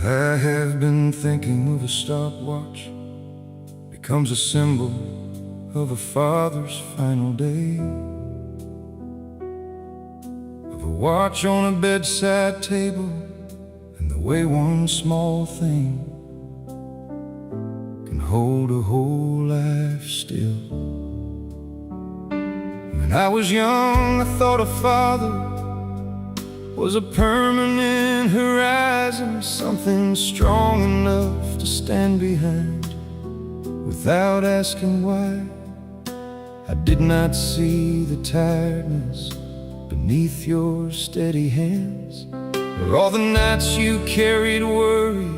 I have been thinking of a stopwatch becomes a symbol of a father's final day, of a watch on a bedside table, and the way one small thing can hold a whole life still. When I was young, I thought a father was a permanent horizon, something strong enough to stand behind without asking why. I did not see the tiredness beneath your steady hands, or all the nights you carried worry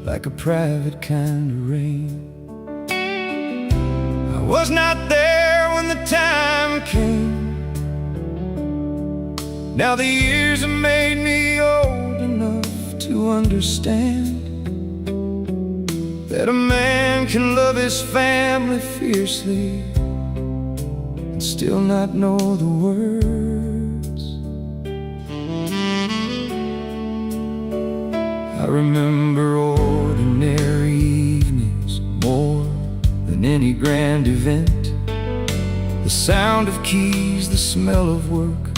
like a private kind of rain. I was not there when the time came. Now the years have made me old enough to understand that a man can love his family fiercely and still not know the words. I remember ordinary evenings more than any grand event. The sound of keys, the smell of work,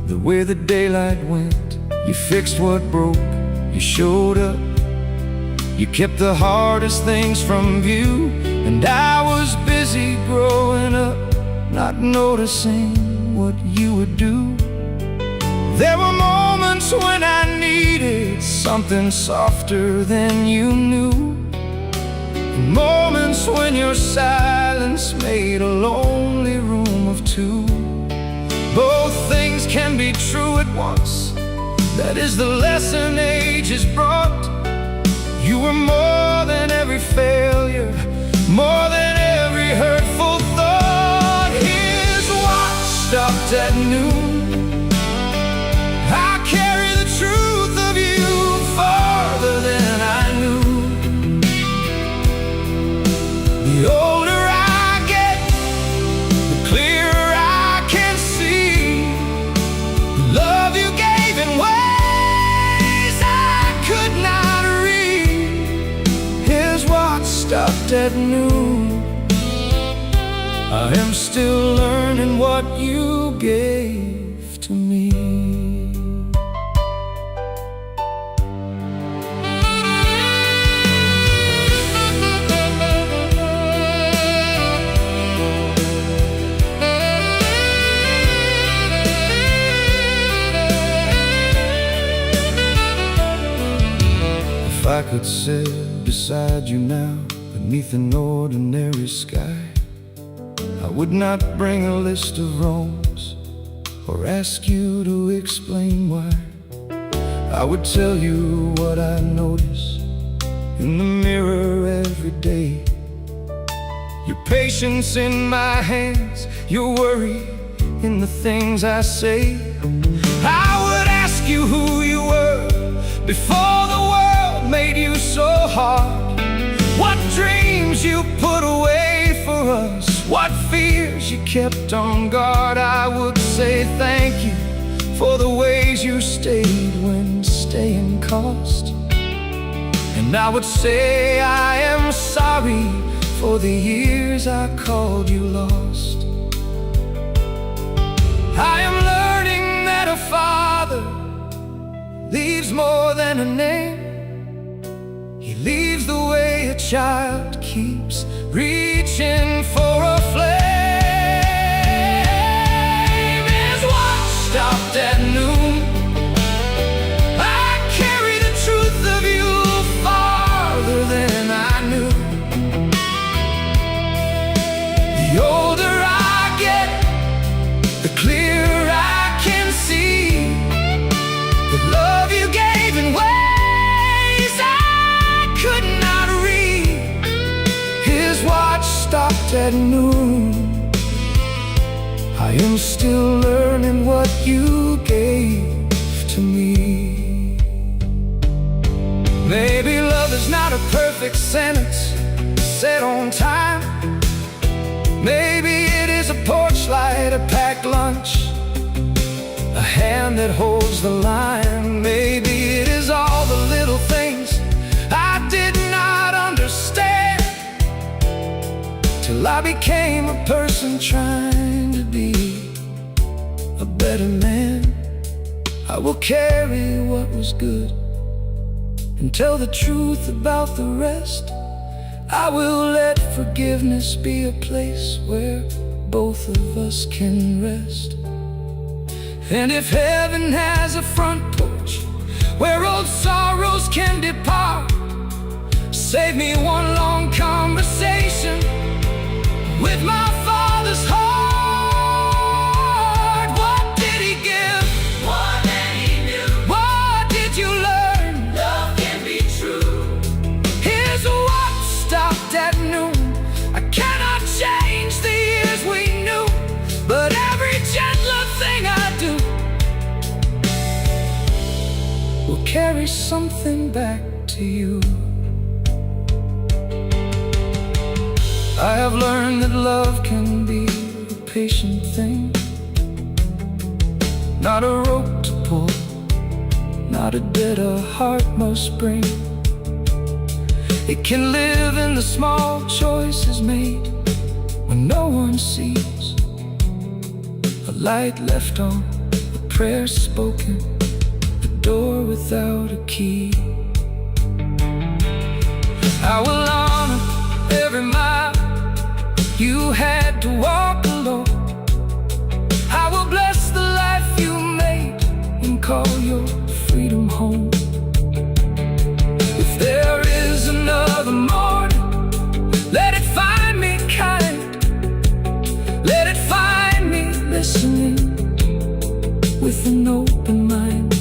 the way the daylight went. You fixed what broke, you showed up, you kept the hardest things from view. And I was busy growing up, not noticing what you would do. There were moments when I needed something softer than you knew, and moments when your silence made a lonely room of two. Both things can be true at once, that is the lesson age has brought. You were more than every failure, more than every hurtful thought. His watch stopped at noon. I carry the truth of you farther than I knew. The older I get, the clearer I can see the love you gave in ways I could not read. His watch stopped at noon. I am still learning what you gave to me. If I could sit beside you now beneath an ordinary sky, I would not bring a list of wrongs or ask you to explain why. I would tell you what I notice in the mirror every day. Your patience in my hands, your worry in the things I say. I would ask you who you were before the world made you so hard, what dreams you put away for us, what fears you kept on guard. I would say thank you for the ways you stayed when staying cost, and I would say I am sorry for the years I called you lost. I am learning that a father leaves more than a name. He leaves the way a child keeps reaching for a flame. His watch stopped at noon. I carry the truth of you farther than I knew. The older I get, the clearer I can see the love you gave in ways I could not read. His watch stopped at noon. I am still learning what you gave to me. Maybe love is not a perfect sentence said on time. Maybe it is a porch light like lunch, a hand that holds the line. Maybe it is all the little things I did not understand, till I became a person trying to be a better man. I will carry what was good and tell the truth about the rest. I will let forgiveness be a place where both of us can rest. And if heaven has a front porch where old sorrows can depart, save me one long conversation with my Father's heart. What did He give? More than He knew. What did you learn? Love can be true. Here's what stopped at noon. I cannot change the years we knew, but every gentler thing I do will carry something back to you. I have learned that love can be a patient thing, not a rope to pull, not a debt a heart must bring. It can live in the small choices made when no one sees, a light left on, a prayer spoken, a door without a key. I will honor every mile you had to walk alone. I will bless the life you made and call your freedom home. If there is another morning, let it find me kind. Let it find me listening with an open mind.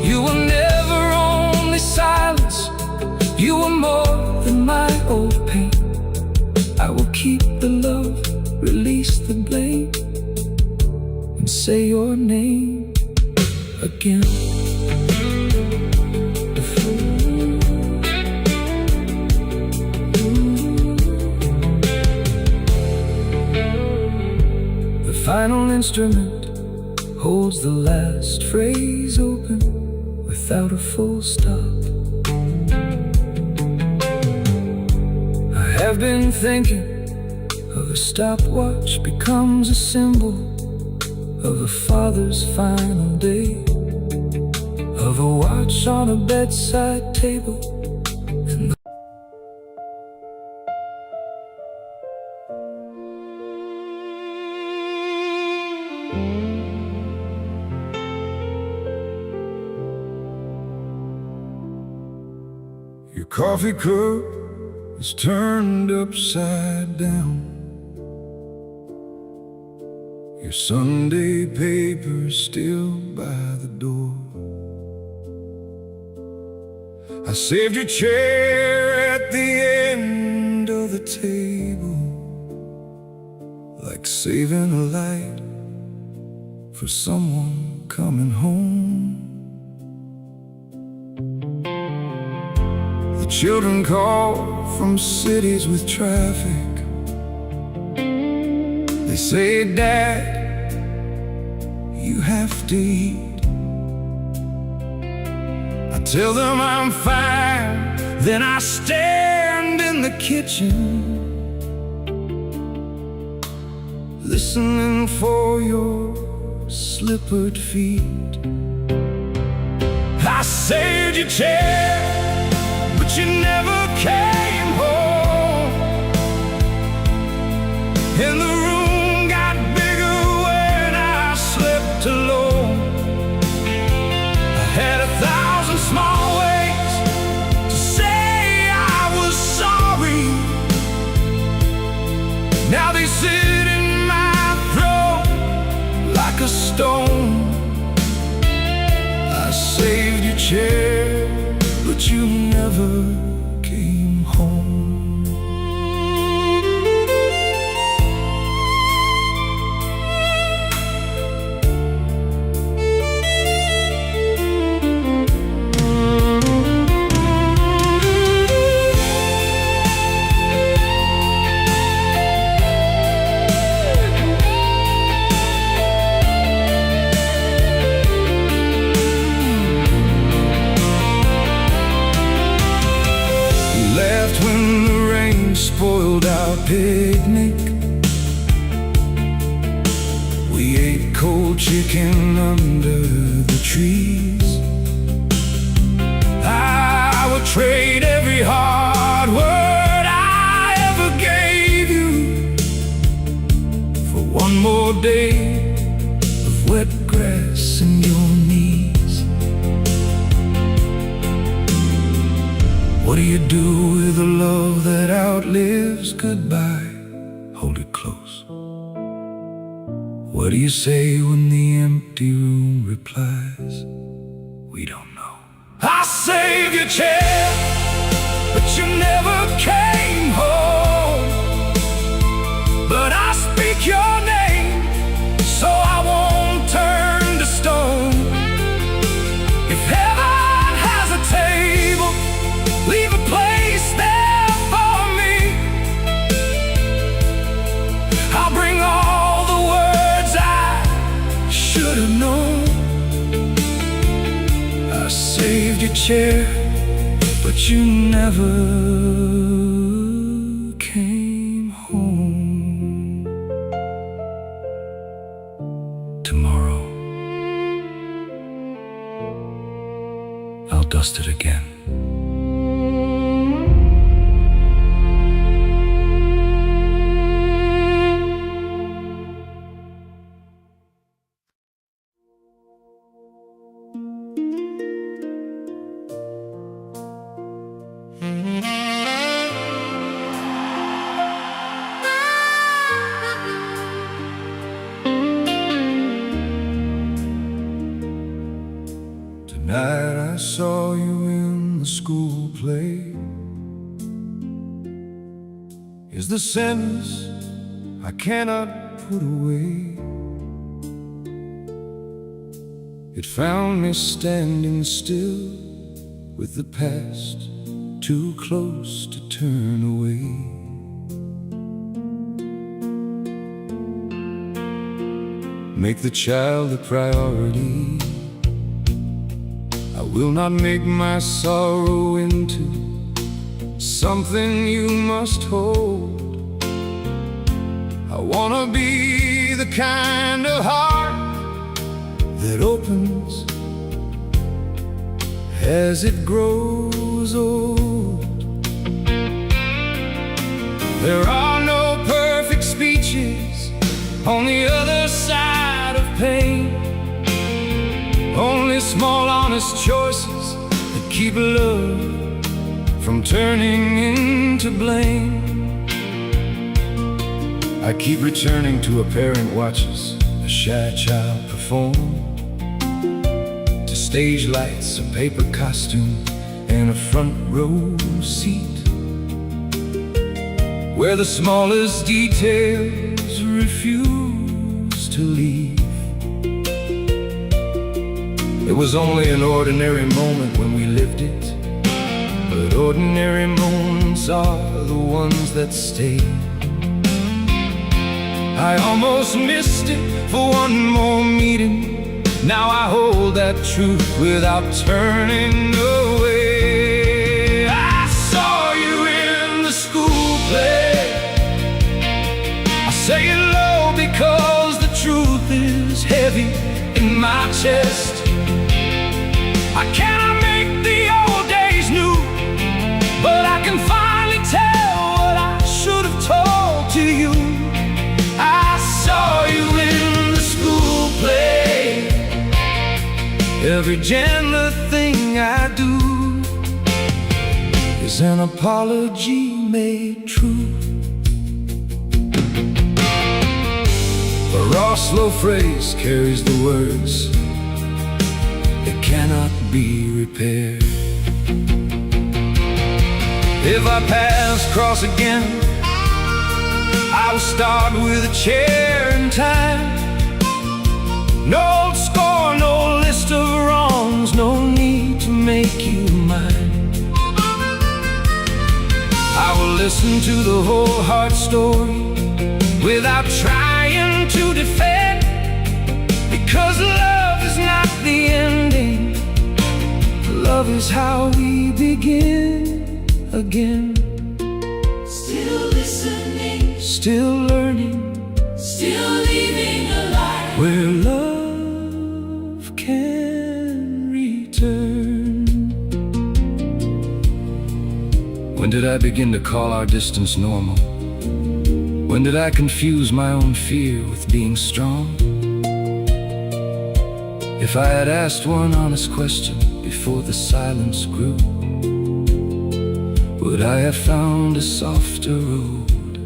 You will never only silence, you are more than my old pain. I will keep the love, release the blame, and say your name again. The final instrument holds the last phrase open without a full stop. I've been thinking of a stopwatch becomes a symbol of a father's final day, of a watch on a bedside table. Your coffee cup is turned upside down. Your Sunday paper's still by the door. I saved your chair at the end of the table, like saving a light for someone coming home. The children call from cities with traffic. They say, Dad, you have to eat. I tell them I'm fine, then I stand in the kitchen, listening for your slippered feet. I saved your chair, but you never came home. And the room got bigger when I slept alone. I had 1,000 small ways to say I was sorry. Now they sit in my throat like a stone. I saved your chair, but you never came home. chicken under the trees. I would trade every hard word I ever gave you for one more day of wet grass and your knees. What do you do with a love that outlives goodbye? Hold it close. What do you say when the empty room replies, we don't know? I saved your chair, but you never came home. But I speak your name, so I won't turn to stone. If heaven has a table, leave a place there for me. I'll bring all the words I should have known. I saved your chair, but you never came home. Tomorrow, I'll dust it again. Tonight I saw you in the school play. Is the sentence I cannot put away. It found me standing still with the past too close to turn away. Make the child a priority. I will not make my sorrow into something you must hold. I wanna be the kind of heart that opens as it grows old. There are no perfect speeches on the other side of pain. Only small honest choices that keep love from turning into blame. I keep returning to a parent watches a shy child perform, to stage lights, a paper costume, and a front row seat where the smallest details refuse to leave. It was only an ordinary moment when we lived it, but ordinary moments are the ones that stay. I almost missed it for one more meeting. Now I hold that truth without turning away. I saw you in the school play. I say it low because the truth is heavy in my chest. I cannot make the old days new, but I can finally tell what I should have told to you. I saw you in the school play. Every gentler thing I do is an apology made true. A raw, slow phrase carries the words, it cannot be repaired. If our paths cross again, I will start with a chair in time. No old score, no list of wrongs, no need to make you mine. I will listen to the whole heart story without trying to defend, because love is not the ending. Love is how we begin again. Still listening, Still learning, still leaving a light where love begin to call our distance normal? When did I confuse my own fear with being strong? If I had asked one honest question before the silence grew, would I have found a softer road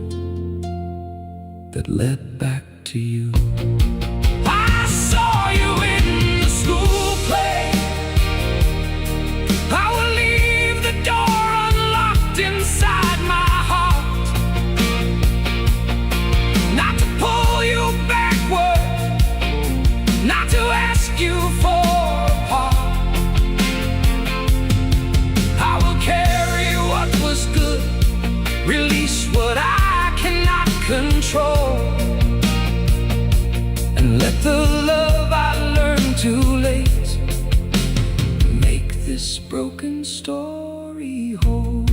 that led back to you? I saw you in the school play. I will leave the door unlocked inside my heart, not to pull you backward, not to ask you for a part. I will carry what was good, release what I cannot control, and let the love I learned too late make this broken story whole.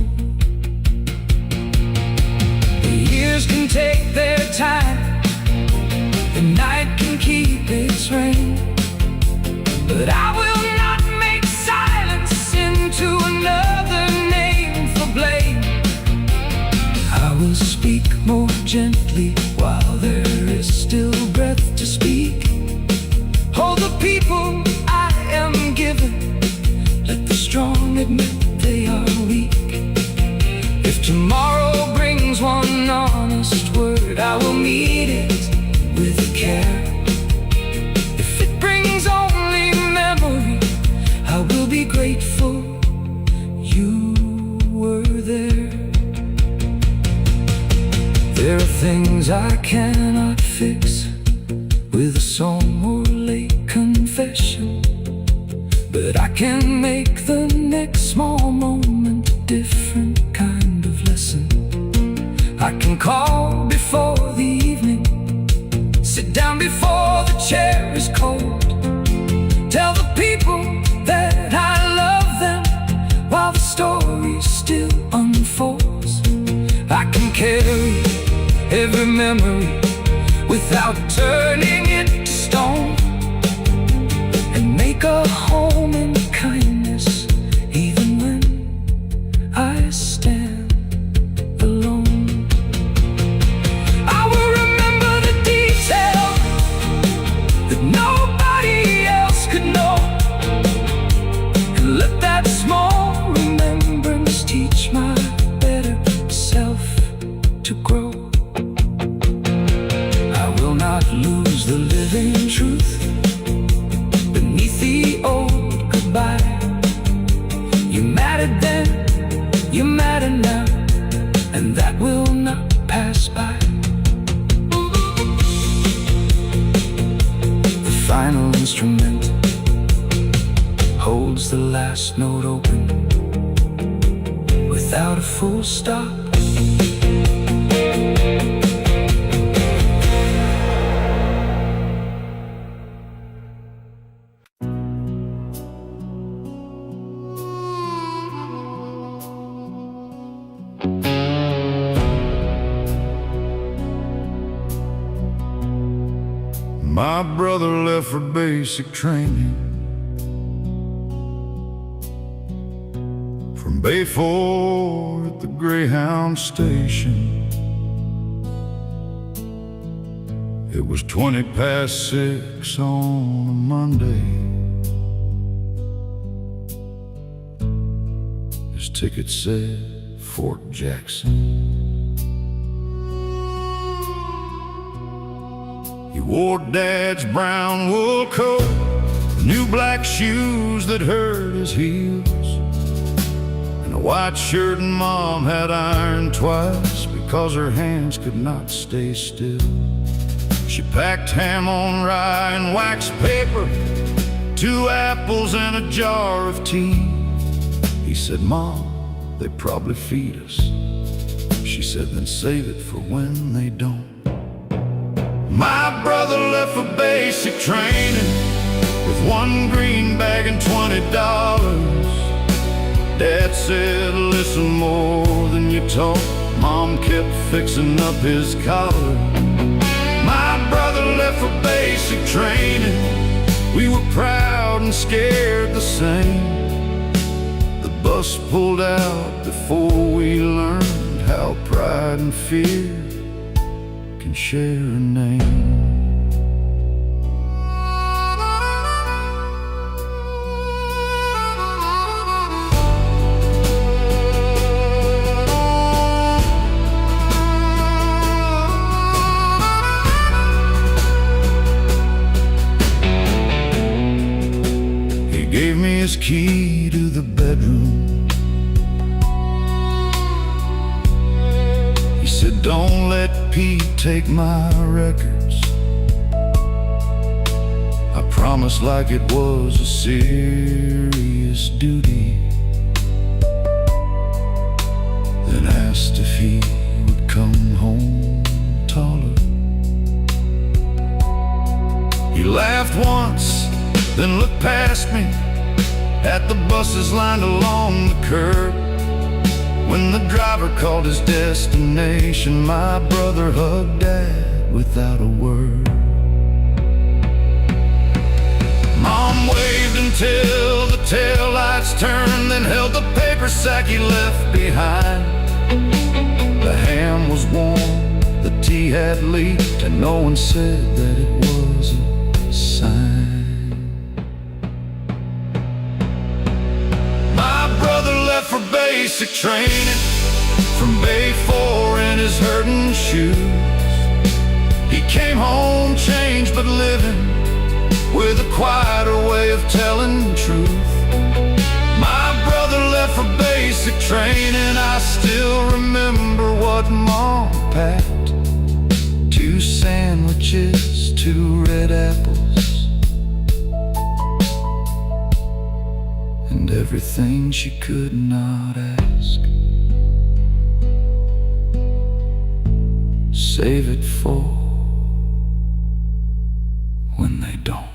The years can take their time, the night can keep its rain, but I will not make silence into another name for blame. I will speak more gently while there is still breath to speak. Hold the people I am given, let the strong admit they are weak. If tomorrow brings one honest word, I will meet it with care. If it brings only memory, I will be grateful you were there. There are things I cannot fix with a song or late confession, but I can make the next small moment a different kind of lesson. I can call before the evening, sit down before the chair is cold, tell the people that I love them while the story still unfolds. I can carry every memory without turning it to stone, and make a home in kindness even when I stand alone. I will remember the detail that nobody else could know, and let that small remembrance teach my better self to grow. Lose the living truth beneath the old goodbye. You mattered then, you matter now, and that will not pass by. The final instrument holds the last note open without a full stop. My brother left for basic training from Bayford at the Greyhound station. It was 6:20 on a Monday. His ticket said Fort Jackson. He wore Dad's brown wool coat, new black shoes that hurt his heels, and a white shirt and Mom had ironed twice because her hands could not stay still. She packed ham on rye and wax paper, 2 apples and a jar of tea. He said, "Mom, they probably feed us." She said, "Then save it for when they don't." My brother left for basic training with 1 green bag and $20. Dad said, "Listen more than you talk." Mom kept fixing up his collar. My brother left for basic training. We were proud and scared the same. The bus pulled out before we learned how pride and fear can share a name. Gave me his key to the bedroom. He said, don't let Pete take my records. I promised like it was a serious duty. Then asked if he would come home taller. He laughed once, then looked past me at the buses lined along the curb. When the driver called his destination, my brother hugged Dad without a word. Mom waved until the taillights turned, then held the paper sack he left behind. The ham was warm, the tea had leaked, and no one said that it was a sign. For basic training from Bay 4 in his hurting shoes. He came home changed but living with a quieter way of telling the truth. My brother left for basic training. I still remember what Mom packed: 2 sandwiches, 2 red apples, and everything she could not ask. Save it for when they don't.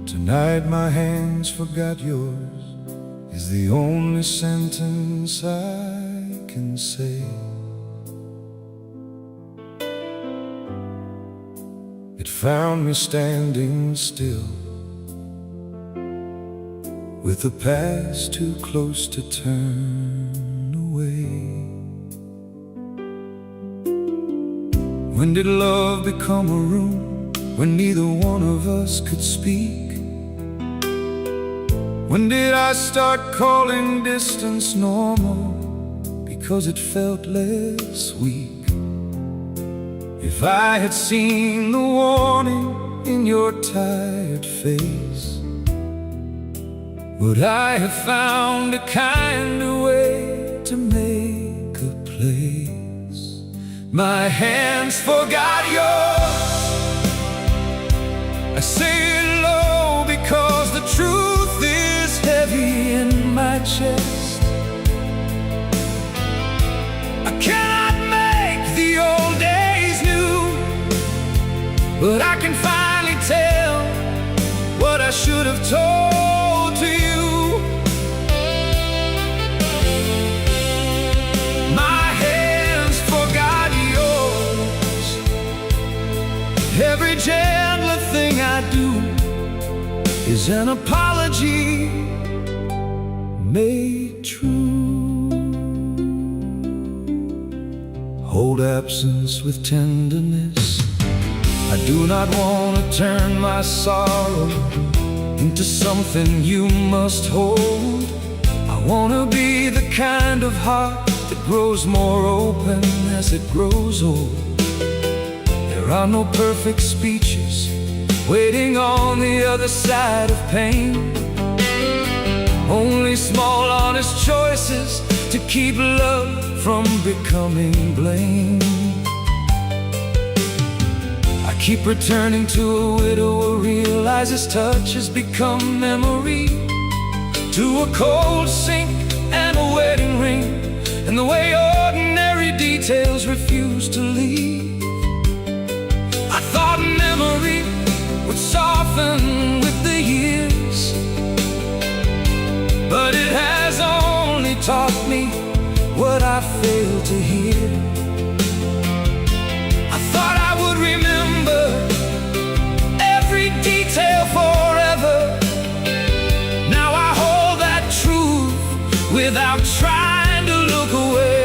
Tonight my hands forgot yours is the only sentence I can say. It found me standing still, with the past too close to turn away. When did love become a room when neither one of us could speak? When did I start calling distance normal because it felt less weak? If I had seen the warning in your tired face, would I have found a kinder way to make a place? My hands forgot yours. I say it low because the truth is heavy in my chest. I cannot make the old days new, but I can finally tell what I should have told to you. My hands forgot yours. Every gentler thing I do is an apology made true. Hold absence with tenderness. I do not want to turn my sorrow into something you must hold. I want to be the kind of heart that grows more open as it grows old. There are no perfect speeches waiting on the other side of pain. Only small honest choices to keep love from becoming blame. I keep returning to a widower, realize his touch has become memory. to a cold sink and a wedding ring, and the way ordinary details refuse to leave. I thought memory would soften with the years, but it has only taught me what I failed to hear. I thought I would remember every detail forever. Now I hold that truth without trying to look away.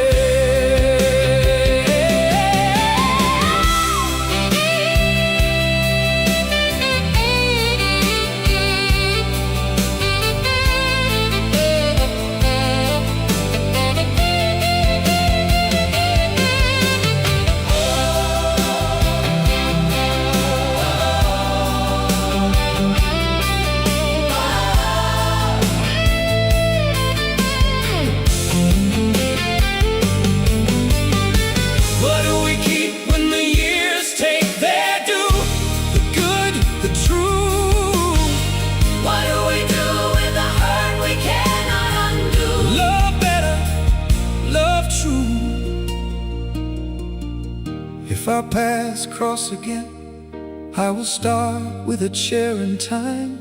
If our paths cross again, I will start with a chair in time.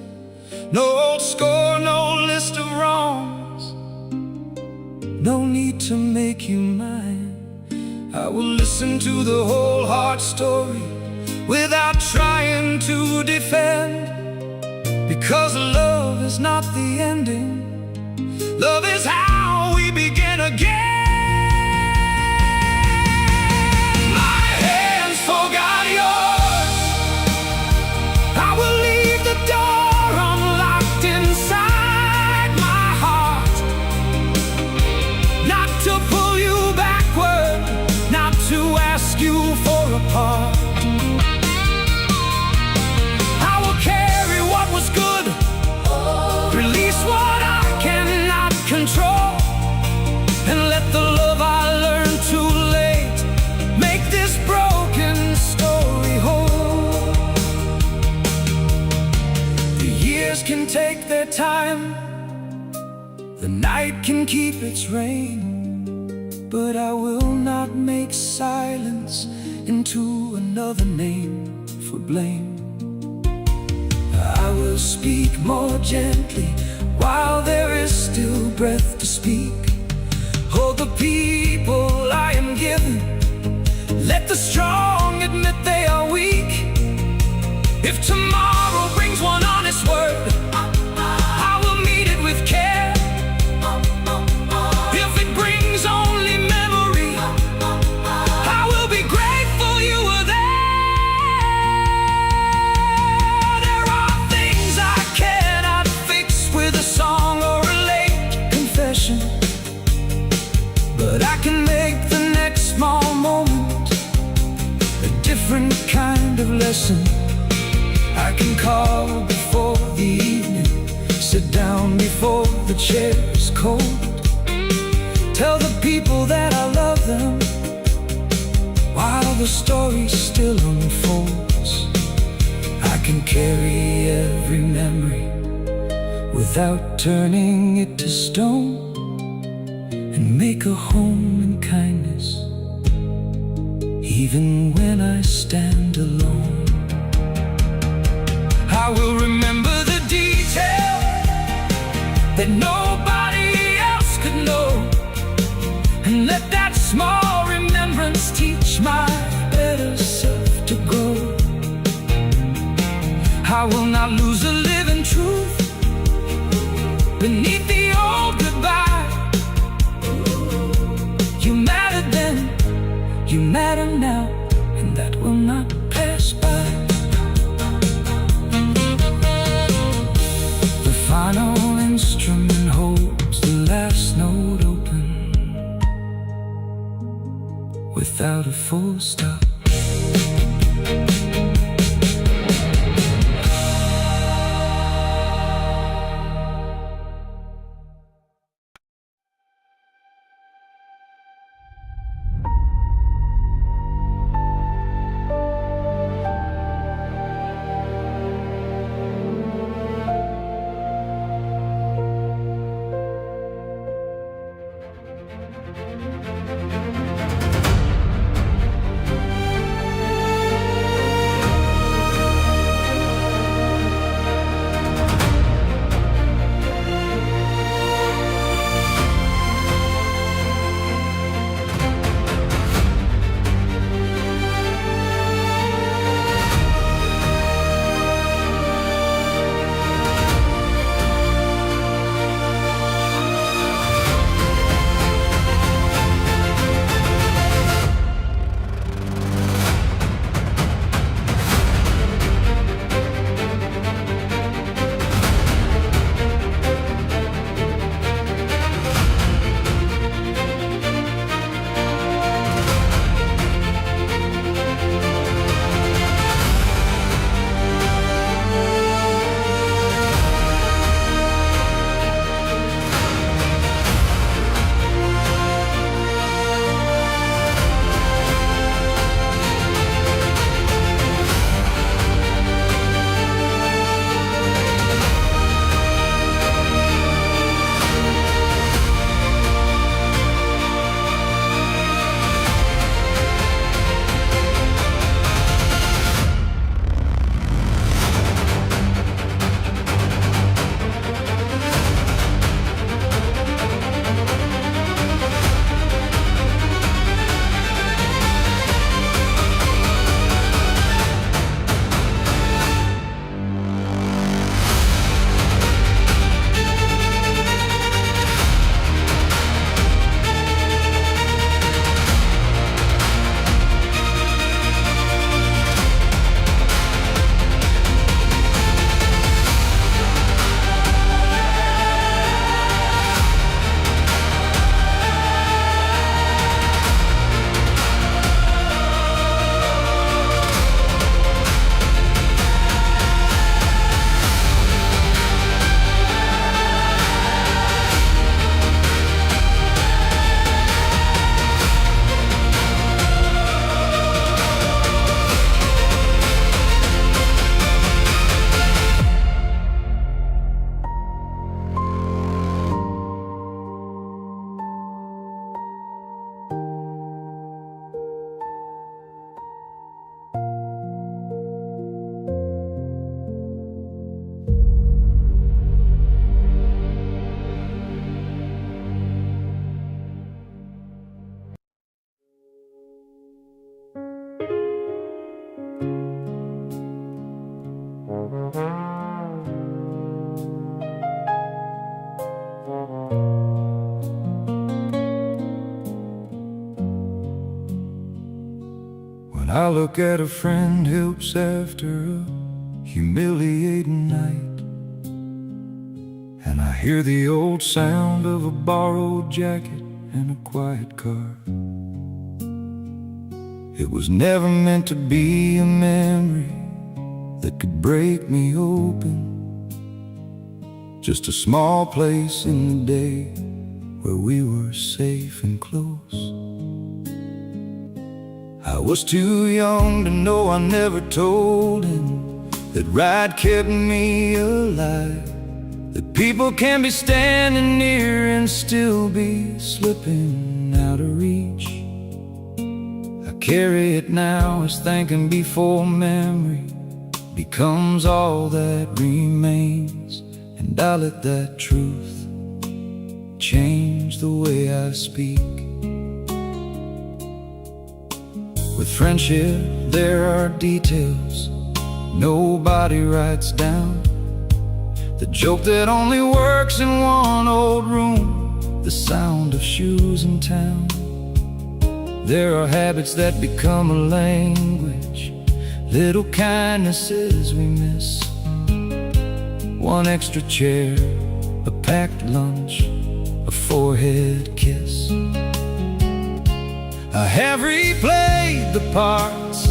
No old score, no list of wrongs, no need to make you mine. I will listen to the whole heart story without trying to defend, because love is not the ending. Love is how we begin again. Forgot yours. I will leave the door unlocked inside my heart, not to pull you backward, not to ask you for a part. I will carry what was good, release what I cannot control, and let the love I learned too late make this broken story whole. The years can take their time, the night can keep its rain, but I will not make silence into another name for blame. I will speak more gently while there is still breath to speak. Hold the people I am given, let the strong admit they are weak. If tomorrow brings one honest word, I will meet it with care. If it brings only memory, I will be grateful you were there. There are things I cannot fix with a song or a late confession, but I can make the next small moment a different kind of lesson. I can call before the evening, sit down before the chair is cold, tell the people that I love them while the story still unfolds. I can carry every memory without turning it to stone, and make a home in kindness even when I stand alone. I will remember the detail that nobody else could know, and let that small remembrance teach my better self to grow. I will not lose a living truth beneath the old goodbye. You mattered then, you matter now, and that will not pass by. The final instrument holds the last note open without a full stop. When I look at a friend helps after a humiliating night, and I hear the old sound of a borrowed jacket and a quiet car. It was never meant to be a memory that could break me open, just a small place in the day where we were safe and close. I was too young to know, I never told him that ride kept me alive, that people can be standing near and still be slipping out of reach. I carry it now as thanking before memory becomes all that remains, and I let that truth change the way I speak. With friendship there are details nobody writes down, the joke that only works in one old room, the sound of shoes in town. There are habits that become a language, little kindnesses we miss, one extra chair, a packed lunch, a forehead kiss. I have replayed the parts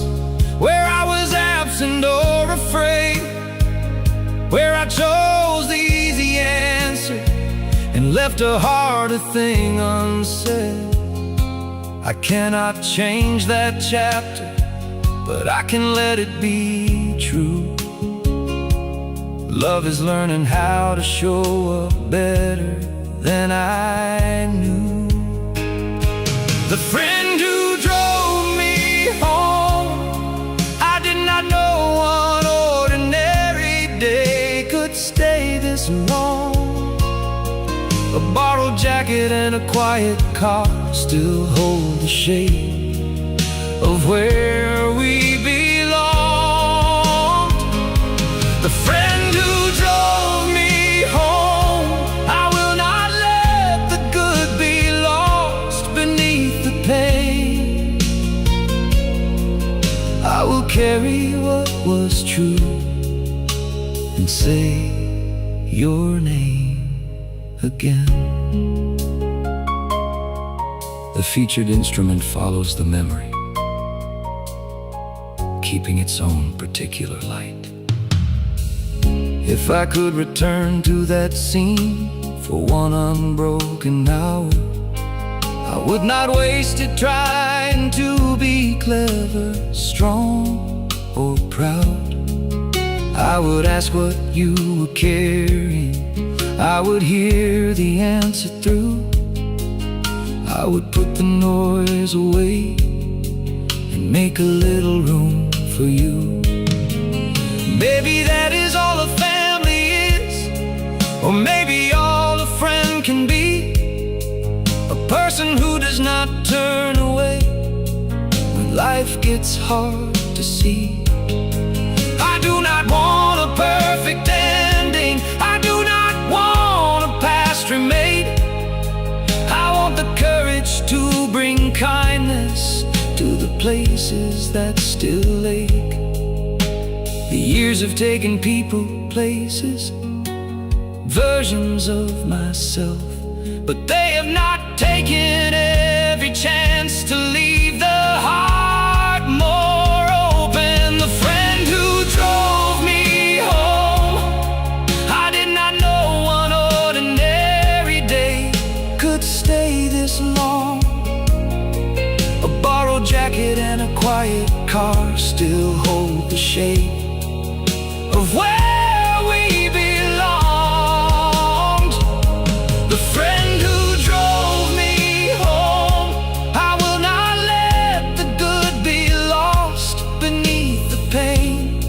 where I was absent or afraid, where I chose the easy answer and left a harder thing unsaid. I cannot change that chapter, but I can let it be true. Love is learning how to show up better than I knew. The friend who drove me home, I did not know one ordinary day could stay this long. A borrowed jacket and a quiet car still hold the shape of where we belonged. The friend who drove me home, I will not let the good be lost beneath the pain. I will carry what was true and say your name again. The featured instrument follows the memory, keeping its own particular light. If I could return to that scene for one unbroken hour, I would not waste it trying to be clever, strong, or proud. I would ask what you were carrying, I would hear the answer through. I would put the noise away and make a little room for you. Maybe that is all a family is, or maybe all a friend can be, a person who does not turn away when life gets hard to see. I do not want a perfect ending, I do not want a past remade. I want the courage to bring kindness to the places that still ache. The years have taken people, places, versions of myself, but they have not taken every chance to leave the heart more open. The friend who drove me home, I did not know one ordinary day could stay this long. A borrowed jacket and a quiet car still hold the shape of where we belonged. The friend who drove me home, I will not let the good be lost beneath the pain.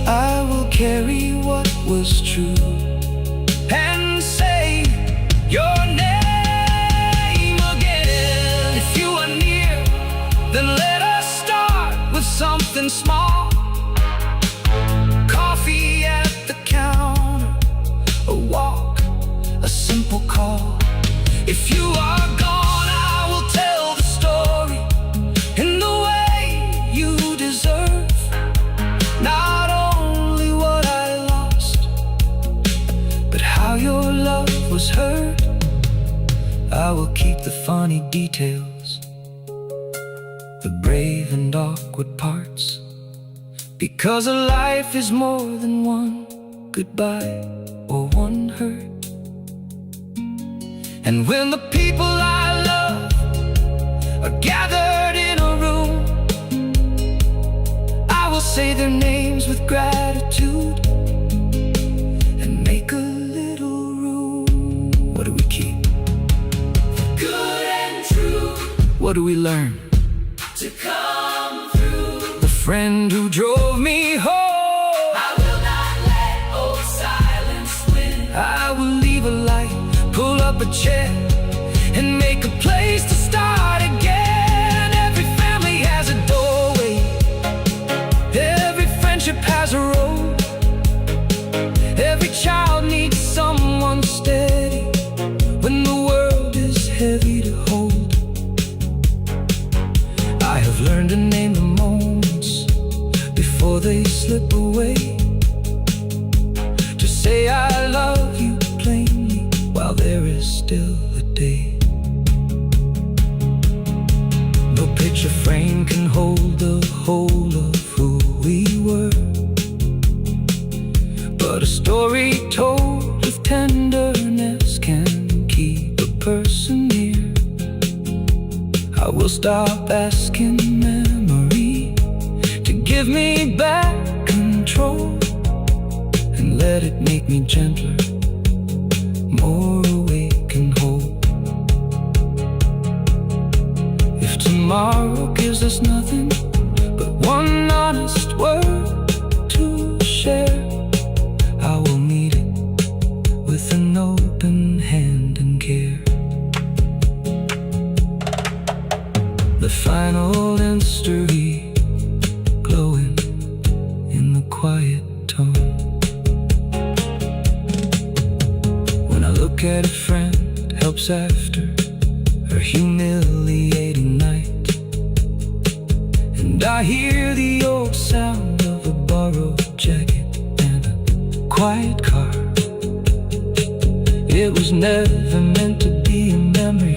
I will carry what was true and say your name again. If you are near, then let us start with something small. Coffee at the counter, a walk, a simple call. If you are gone, I will tell the story details, the brave and awkward parts, because a life is more than one goodbye or one hurt. And when the people I love are gathered in a room, I will say their names with gratitude and make a little room. What do we keep? Good and true. What do we learn? To come through. The friend who drove me home. I will not let old silence win. I will leave a light, pull up a chair, and make a place to start again. Every family has a doorway, every friendship has a road, every child needs someone steady when the world is heavy to hold. I have learned to name the moments before they slip away, to say I love you plainly while there is still a day. No picture frame can hold the whole of who we were, but a story told with tenderness can keep a person near. I will stop asking memory to give me back control, and let it make me gentler, more awake and whole. If tomorrow gives us nothing but one honest word to share, I will meet it with an open hand and care. The final mystery glowing in the quiet tone. When I look at a friend helps after her humiliating night, and I hear the old sound of a borrowed jacket and a quiet car. It was never meant to be a memory.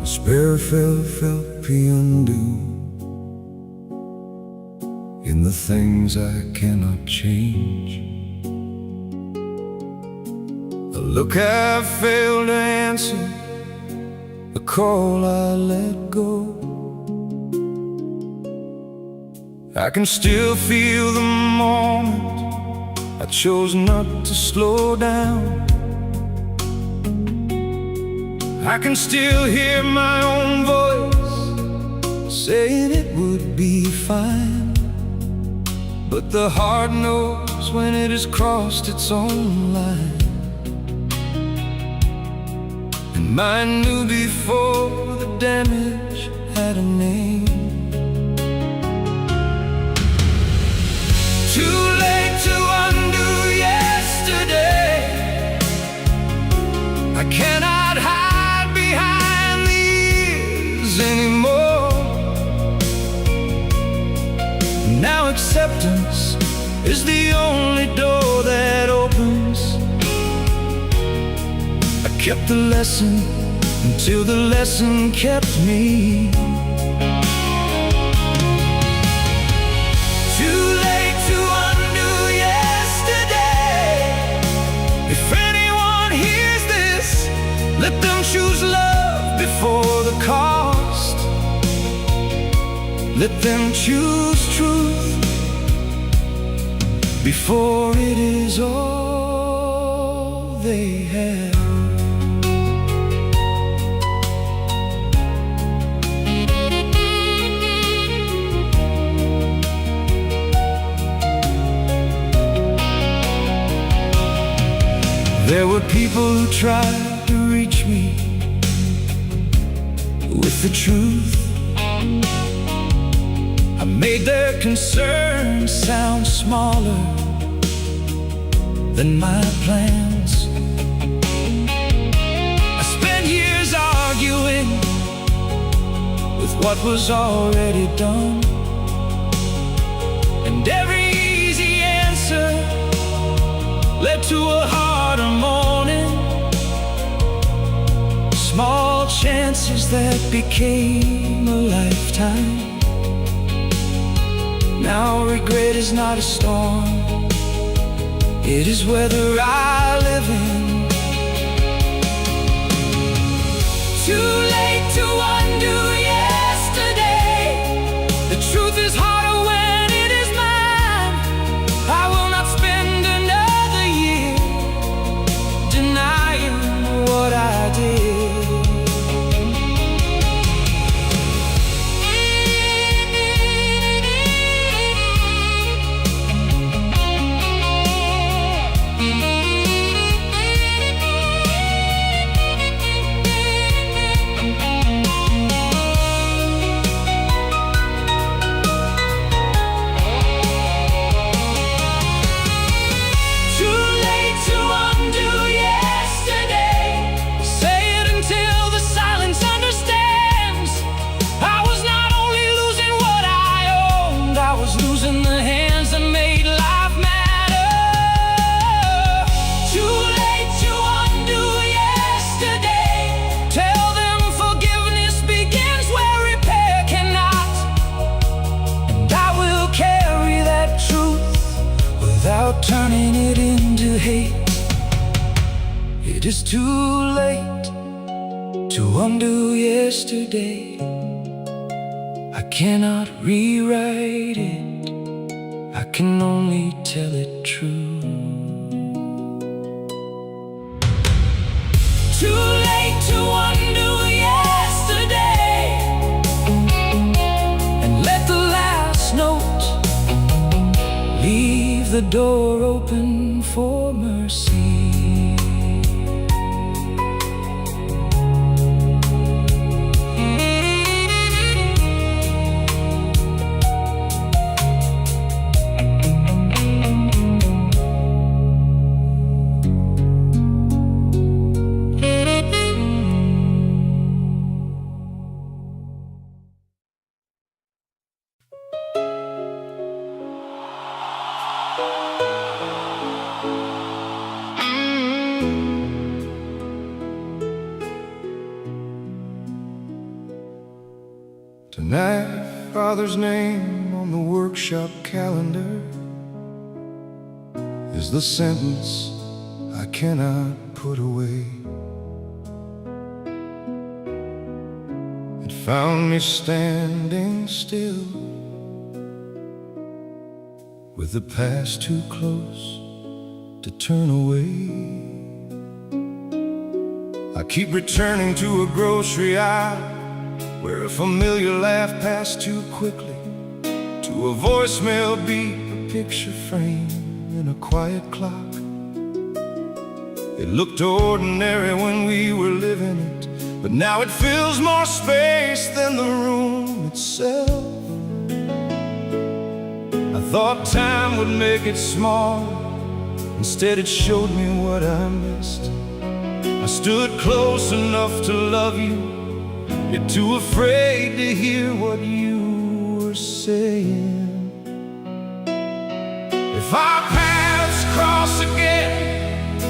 Despair felt undue in the things I cannot change. The look I failed to answer, the call I let go. I can still feel the moment I chose not to slow down. I can still hear my own voice saying it would be fine, but the heart knows when it has crossed its own line. And mine knew before the damage had a name. Too late to undo yesterday. I cannot hide behind the years anymore. Now acceptance is the only door that opens. I kept the lesson until the lesson kept me. Too late to undo yesterday. If anyone hears this, let them choose love before the cost. Let them choose truth before it is all they have. There were people who tried to reach me with the truth. I made their concerns sound smaller than my plans. I spent years arguing with what was already done, and every easy answer led to a harder morning. Small chances that became a lifetime. Now regret is not a storm, it is weather I live in. Too late to undo yesterday. The truth is harder when it is mine. I will not spend another year denying what I did. Turning it into hate. It is too late to undo yesterday. I cannot rewrite it, I can only tell it true. Too late to undo yesterday, and let the last note leave the door open for mercy. Tonight, Father's name on the workshop calendar is the sentence I cannot put away. It found me standing still, with the past too close to turn away. I keep returning to a grocery aisle where a familiar laugh passed too quickly, to a voicemail beep, a picture frame in a quiet clock. It looked ordinary when we were living it, but now it fills more space than the room itself. I thought time would make it small, instead it showed me what I missed. I stood close enough to love you, yet too afraid to hear what you were saying. If our paths cross again,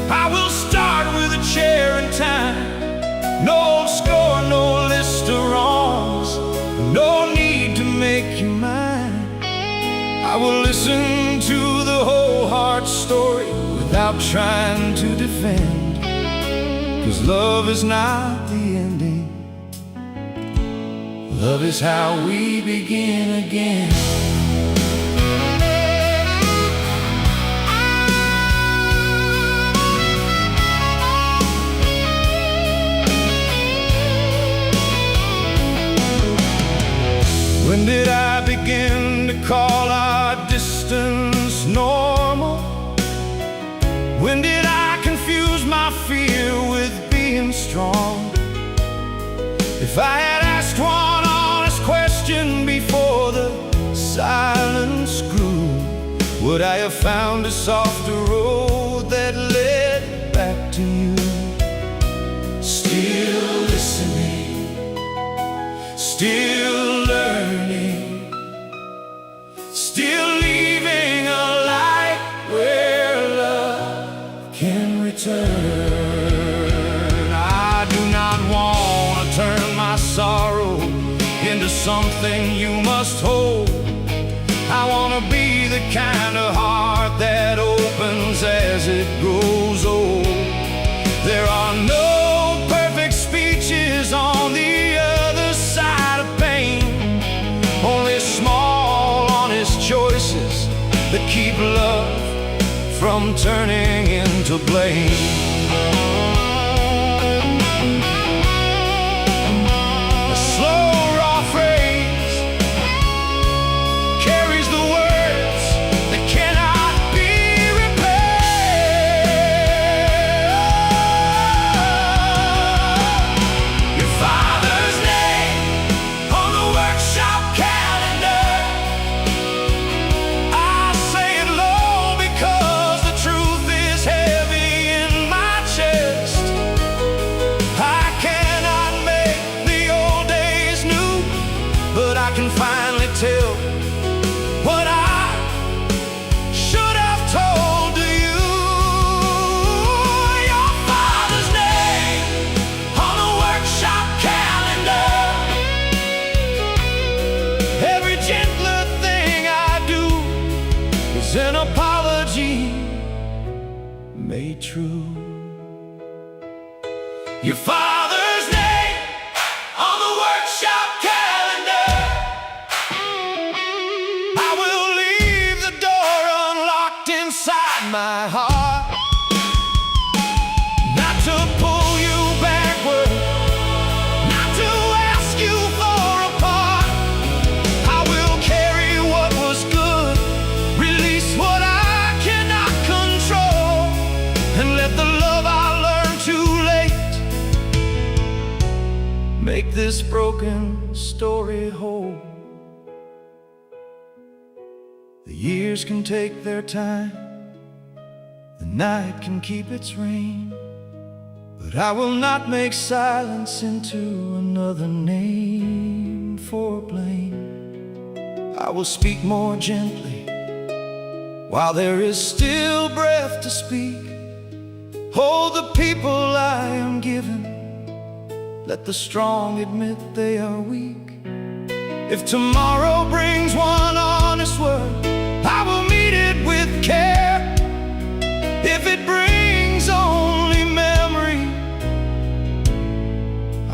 I will start with a chair and time. No old score, no list of wrongs, no need to make you mine. I will listen to the whole heart story without trying to defend, 'cause love is not the ending. Love is how we begin again. When did I begin to call our distance normal? When did I confuse my fear with being strong? If I had asked one honest question before the would I have found a softer road that led back to you? Still listening, still learning, still leaving a light where love can return. I do not want to turn my sorrow into something you must hold. I want to be the kind of heart that opens as it grows old. There are no perfect speeches on the other side of pain, only small, honest choices that keep love from turning into blame. A slow, raw phrase carries the words that cannot be repaired. Your father's name on the workshop calendar. I say it low because the truth is heavy in my chest. I cannot make the old days new, but I can finally tell what I should have told to you. Your father's name on the workshop calendar. Every gentler thing I do is an apology made true. Your father's name on the workshop calendar. I will leave the door unlocked inside my heart, not to pull you backward, not to ask you for a part. I will carry what was good, release what I cannot control, and let the love I learned too late make this broken story whole. The years can take their time, the night can keep its reign, but I will not make silence into another name for blame. I will speak more gently while there is still breath to speak. Hold the people I am given, let the strong admit they are weak. If tomorrow brings one honest word, I will meet it with care. If it brings only memory,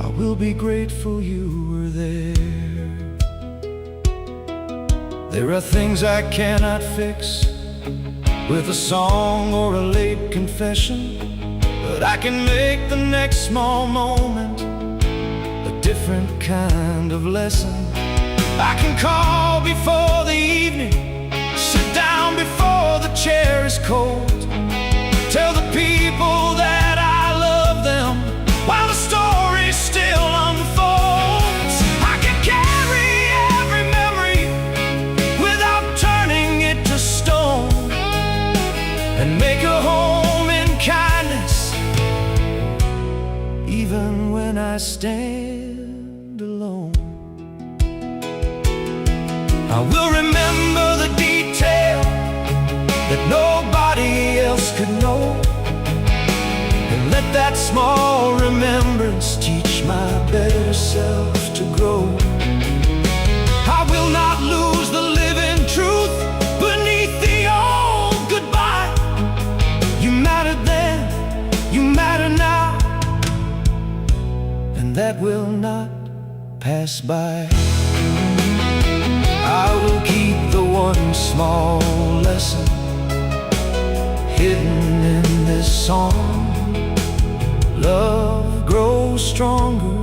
I will be grateful you were there. There are things I cannot fix with a song or a late confession, but I can make the next small moment a different kind of lesson. I can call before the evening, sit down before the chair is cold, tell the people that I love them while the story still unfolds. I can carry every memory without turning it to stone, and make a home in kindness even when I stand alone. I will remember the detail that nobody else could know, and let that small remembrance teach my better self to grow. I will not lose the living truth beneath the old goodbye. You mattered then, you matter now, and that will not pass by. I will keep the one small lesson hidden in this song. Love grows stronger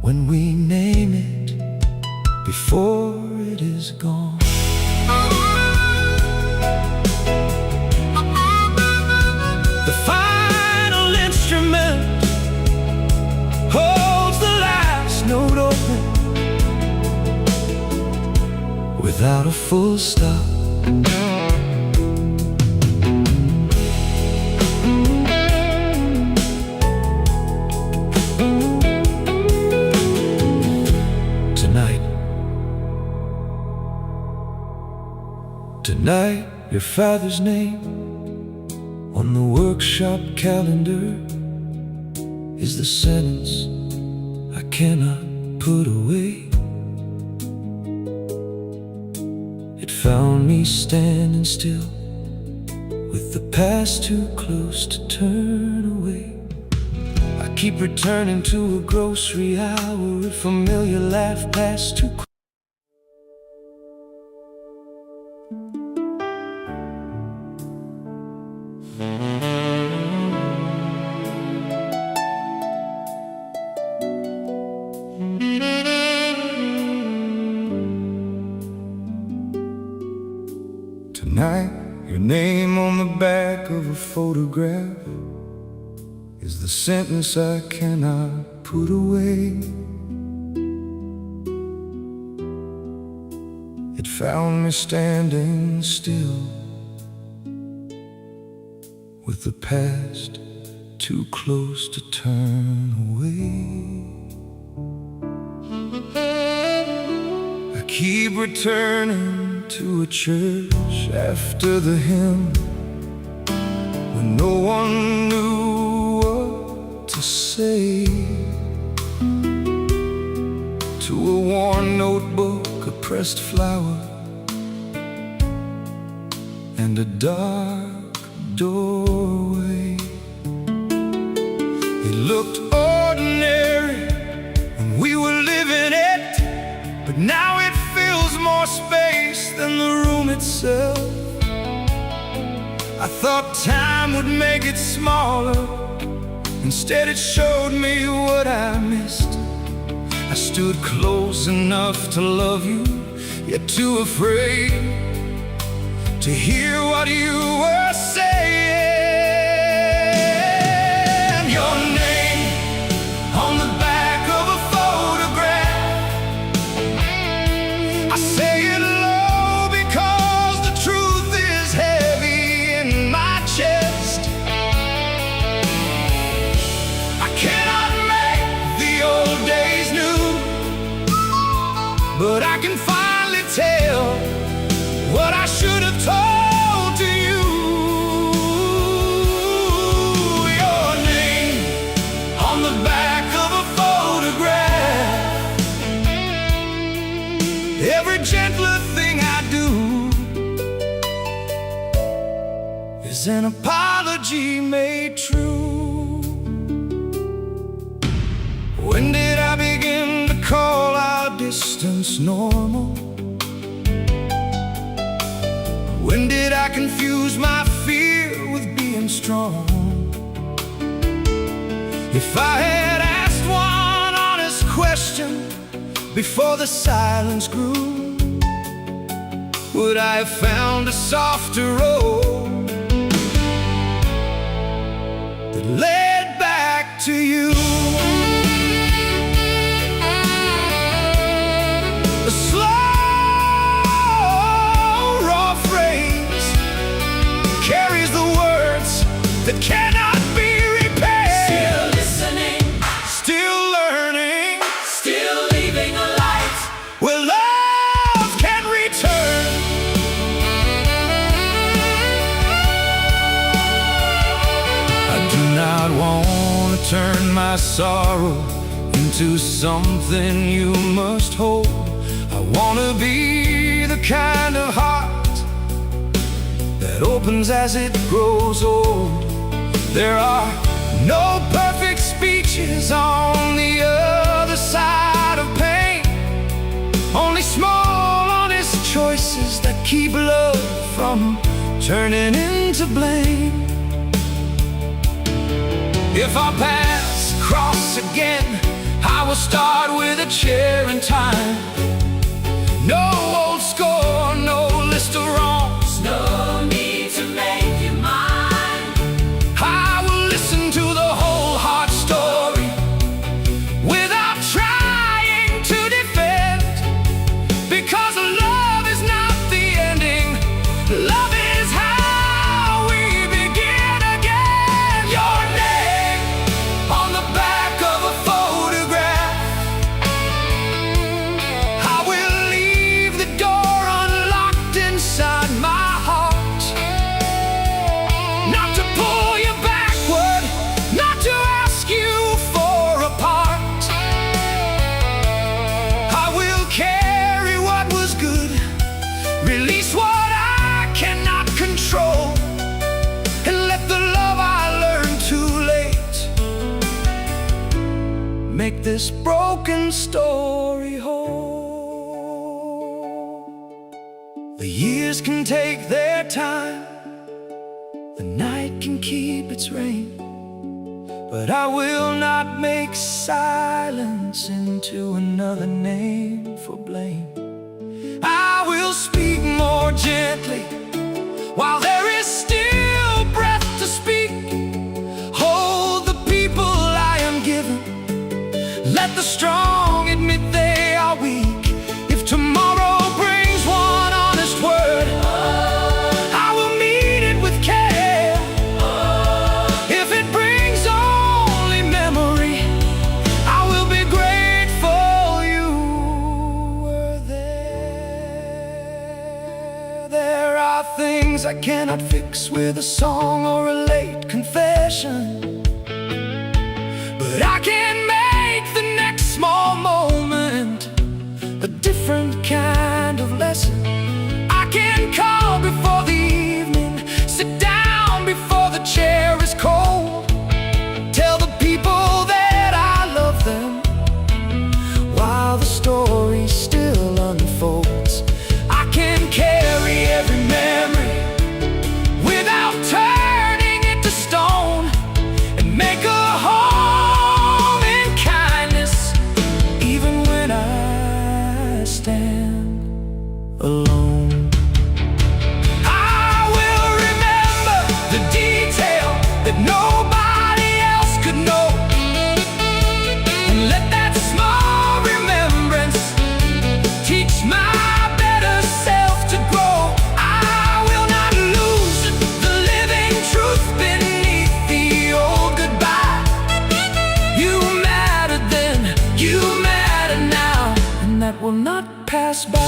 when we name it before it is gone. The final instrument holds the last note open without without a full stop. Tonight, your father's name on the workshop calendar is the sentence I cannot put away. It found me standing still, with the past too close to turn away. I keep returning to a grocery hour, a familiar laugh past too quick. Tonight, your name on the back of a photograph is the sentence I cannot put away. It found me standing still, with the past too close to turn away. I keep returning to a church after the hymn, when no one knew what to say. To a worn notebook, a pressed flower, and a dark doorway. It looked ordinary when we were living it, but now it fills more space than the room itself. I thought time would make it smaller, instead it showed me what I missed. I stood close enough to love you, yet too afraid to hear what you were saying. Your name on the back of a photograph, I say it low because the truth is heavy in my chest. I cannot make the old days new, but I can finally tell what I should have told to you. Your name on the back of a photograph. Every gentler thing I do is an apology made true. When did I begin to call our distance normal? When did I confuse my fear with being strong? If I had asked one honest question before the silence grew, would I have found a softer road that led back to you? A slow carries the words that cannot be repaired. Still listening, still learning, still leaving a light where love can return. I do not want to turn my sorrow into something you must hold. I want to be the kind of heart that opens as it grows old. There are no perfect speeches on the other side of pain, only small honest choices that keep love from turning into blame. If our paths cross again, I will start with a chair in time. No old score, no list of wrongs, no need to make you mine. I will listen to the whole heart story without trying to defend, because love is not this broken story whole. The years can take their time, the night can keep its rain, but I will not make silence into another name for blame. I will speak more gently while there is still breath to speak. Hold the people I am given, let the strong admit they are weak. If tomorrow brings one honest word, I will meet it with care. If it brings only memory, I will be grateful you were there. There are things I cannot fix with a song or a late confession, but I can make the next small moment a different kind of lesson. I can call before the evening, sit down before the chair is cold, tell the people that I love them while the story still unfolds. I can carry every memory without turning it to stone, and make a home in kindness even when I stand alone. I will remember the detail that nobody else could know, and let that small remembrance teach my better self to grow. I will not lose the living truth beneath the old goodbye. You mattered then, you matter now, and that will not pass by.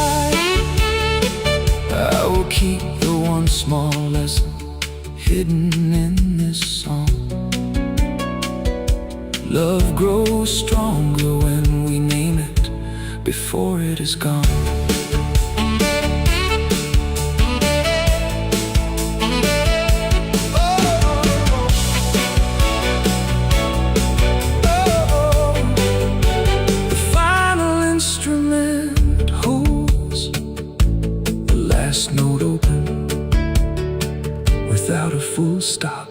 I will keep the one small lesson hidden in this song. Love grows stronger when we name it before it is gone. The final instrument holds the last note open without a full stop.